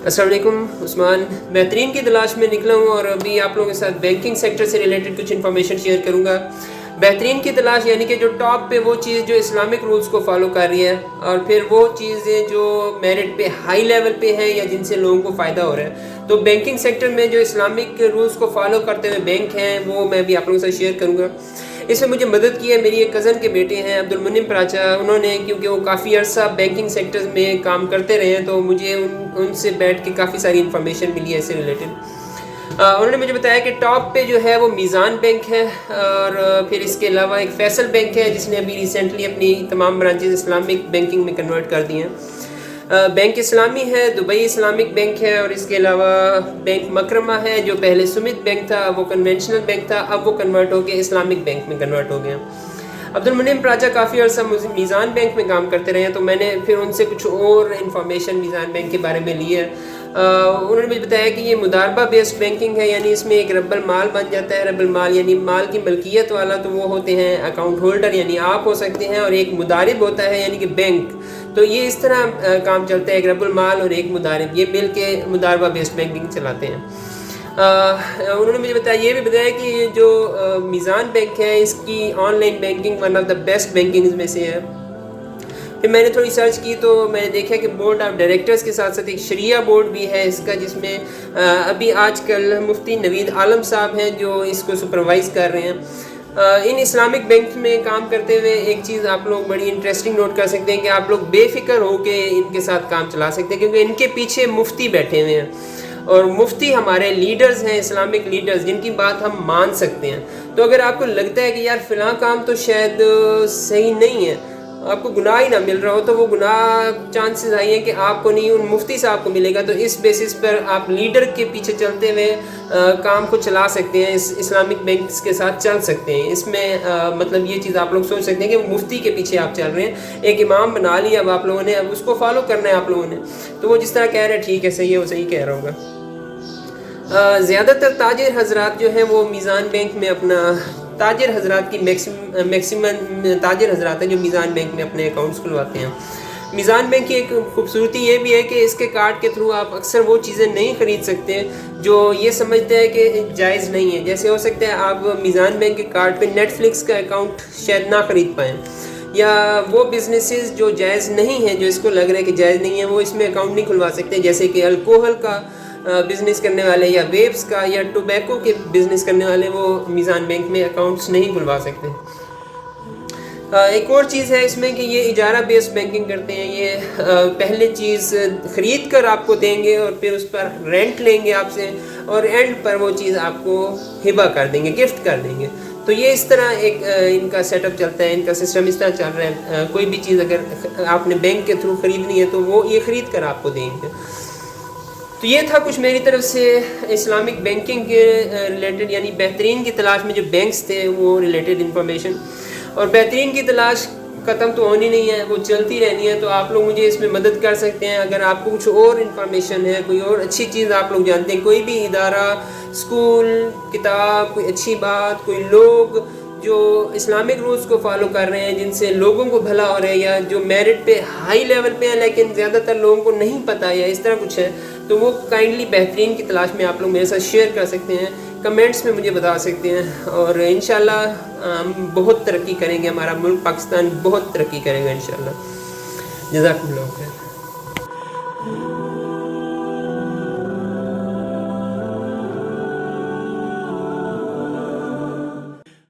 अस्सलाम वालेकुम। उस्मान बेहतरीन की तलाश में निकला हूँ और अभी आप लोगों के साथ बैंकिंग सेक्टर से रिलेटेड कुछ इन्फॉर्मेशन शेयर करूँगा। बेहतरीन की तलाश यानी कि जो टॉप पे वो चीज़ जो इस्लामिक रूल्स को फॉलो कर रही है, और फिर वो चीज़ें जो मेरिट पे हाई लेवल पे हैं या जिनसे लोगों को फ़ायदा हो रहा है। तो बैंकिंग सेक्टर में जो इस्लामिक रूल्स को फॉलो करते हुए बैंक हैं वो मैं भी आप लोगों के साथ शेयर करूँगा। इसमें मुझे मदद की है मेरी एक कज़न के बेटे हैं अब्दुल मुन्निम प्राचा। उन्होंने, क्योंकि वो काफ़ी अरसा बैंकिंग सेक्टर में काम करते रहे हैं, तो मुझे उनसे बैठ के काफ़ी सारी इन्फॉर्मेशन मिली है इससे रिलेटेड। उन्होंने मुझे बताया कि टॉप पे जो है वो मीज़ान बैंक है, और फिर इसके अलावा एक फैसल बैंक है जिसने अभी रिसेंटली अपनी तमाम ब्रांचेस इस्लामिक बैंकिंग में कन्वर्ट कर दी हैं। बैंक इस्लामी है, दुबई इस्लामिक बैंक है, और इसके अलावा बैंक मकरमा है जो पहले सुमित बैंक था, वो कन्वेंशनल बैंक था, अब वो कन्वर्ट हो के इस्लामिक बैंक में कन्वर्ट हो गया। अब्दुल मुन्निम प्राचा काफ़ी अर्सा मीज़ान बैंक में काम करते रहे हैं, तो मैंने फिर उनसे कुछ और इन्फॉर्मेशन मीज़ान बैंक के बारे में ली है। उन्होंने मुझे बताया कि ये मुदारबा बेस्ड बैंकिंग है, यानी इसमें एक रब्बल माल बन जाता है। रब्बल माल यानी माल की मलकियत वाला, तो वो होते हैं अकाउंट होल्डर यानी आप हो सकते हैं, और एक मुदारिब होता है यानी कि बैंक। तो ये इस तरह काम चलता है, एक रब्बुल माल और एक मुदारिब, ये मिल के मुदारबा बेस्ड बैंकिंग चलाते हैं। उन्होंने मुझे बताया, ये भी बताया कि ये जो मीज़ान बैंक है इसकी online banking one of the best banking में से है। फिर मैंने थोड़ी सर्च की तो मैंने देखा कि बोर्ड ऑफ डायरेक्टर्स के साथ साथ एक शरिया बोर्ड भी है इसका, जिसमें अभी आजकल मुफ्ती नवीद आलम साहब हैं जो इसको सुपरवाइज़ कर रहे हैं। इन इस्लामिक बैंक में काम करते हुए एक चीज़ आप लोग बड़ी इंटरेस्टिंग नोट कर सकते हैं कि आप लोग बेफिक्र होकर इनके साथ काम चला सकते हैं, क्योंकि इनके पीछे मुफ्ती बैठे हुए हैं, और मुफ्ती हमारे लीडर्स हैं, इस्लामिक लीडर्स जिनकी बात हम मान सकते हैं। तो अगर आपको लगता है कि यार फ़लाँ काम तो शायद सही नहीं है, आपको गुनाह ही ना मिल रहा हो, तो वो गुनाह चांसेस आई हैं कि आपको नहीं, उन मुफ्ती साहब को मिलेगा। तो इस बेसिस पर आप लीडर के पीछे चलते हुए काम को चला सकते हैं, इस इस्लामिक बैंक के साथ चल सकते हैं। इसमें मतलब ये चीज़ आप लोग सोच सकते हैं कि वो मुफ्ती के पीछे आप चल रहे हैं, एक इमाम बना लिया अब आप लोगों ने, अब उसको फॉलो करना है आप लोगों ने। तो वो जिस तरह कह रहे हैं ठीक है, सही है, वो सही कह रहा होगा। ज़्यादातर ताजिर हजरात जो हैं वो मीज़ान बैंक में अपना, ताजिर हजरात की मैक्सिमम ताजिर हजरात हैं जो मीज़ान बैंक में अपने अकाउंट्स खुलवाते हैं। मीज़ान बैंक की एक खूबसूरती ये भी है कि इसके कार्ड के थ्रू आप अक्सर वो चीज़ें नहीं ख़रीद सकते जो ये समझते हैं कि जायज़ नहीं है। जैसे हो सकता है आप मीज़ान बैंक के कार्ड पे नेटफ्लिक्स का अकाउंट शायद ना ख़रीद पाएँ, या वो बिजनेसेस जो जायज़ नहीं हैं, जो इसको लग रहा है कि जायज़ नहीं है, वो इसमें अकाउंट नहीं खुलवा सकते। जैसे कि अल्कोहल का बिज़नेस करने वाले, या वेब्स का, या टोबैको के बिज़नेस करने वाले, वो मीज़ान बैंक में अकाउंट्स नहीं खुलवा सकते। एक और चीज़ है इसमें कि ये इजारा बेस्ड बैंकिंग करते हैं। ये पहले चीज़ ख़रीद कर आपको देंगे और फिर उस पर रेंट लेंगे आपसे, और एंड पर वो चीज़ आपको हिबा कर देंगे, गिफ्ट कर देंगे। तो ये इस तरह एक इनका सेटअप चलता है, इनका सिस्टम इस तरह चल रहा है। कोई भी चीज़ अगर आपने बैंक के थ्रू ख़रीदनी है तो वो ये ख़रीद कर आपको देंगे। तो ये था कुछ मेरी तरफ से इस्लामिक बैंकिंग के रिलेटेड, यानी बेहतरीन की तलाश में जो बैंक्स थे वो रिलेटेड इन्फॉर्मेशन। और बेहतरीन की तलाश ख़त्म तो होनी नहीं है, वो चलती रहनी है। तो आप लोग मुझे इसमें मदद कर सकते हैं। अगर आपको कुछ और इन्फॉर्मेशन है, कोई और अच्छी चीज़ आप लोग जानते हैं, कोई भी इदारा, स्कूल, किताब, कोई अच्छी बात, कोई लोग जो इस्लामिक रूल्स को फॉलो कर रहे हैं, जिनसे लोगों को भला हो रहा है, या जो मेरिट पे हाई लेवल पे है लेकिन ज़्यादातर लोगों को नहीं पता, या इस तरह कुछ है, तो वो काइंडली बेहतरीन की तलाश में आप लोग मेरे साथ शेयर कर सकते हैं, कमेंट्स में मुझे बता सकते हैं। और इंशाल्लाह हम बहुत तरक्की करेंगे, हमारा मुल्क पाकिस्तान बहुत तरक्की करेगा इंशाल्लाह। जज़ाकुमुल्लाह खैर।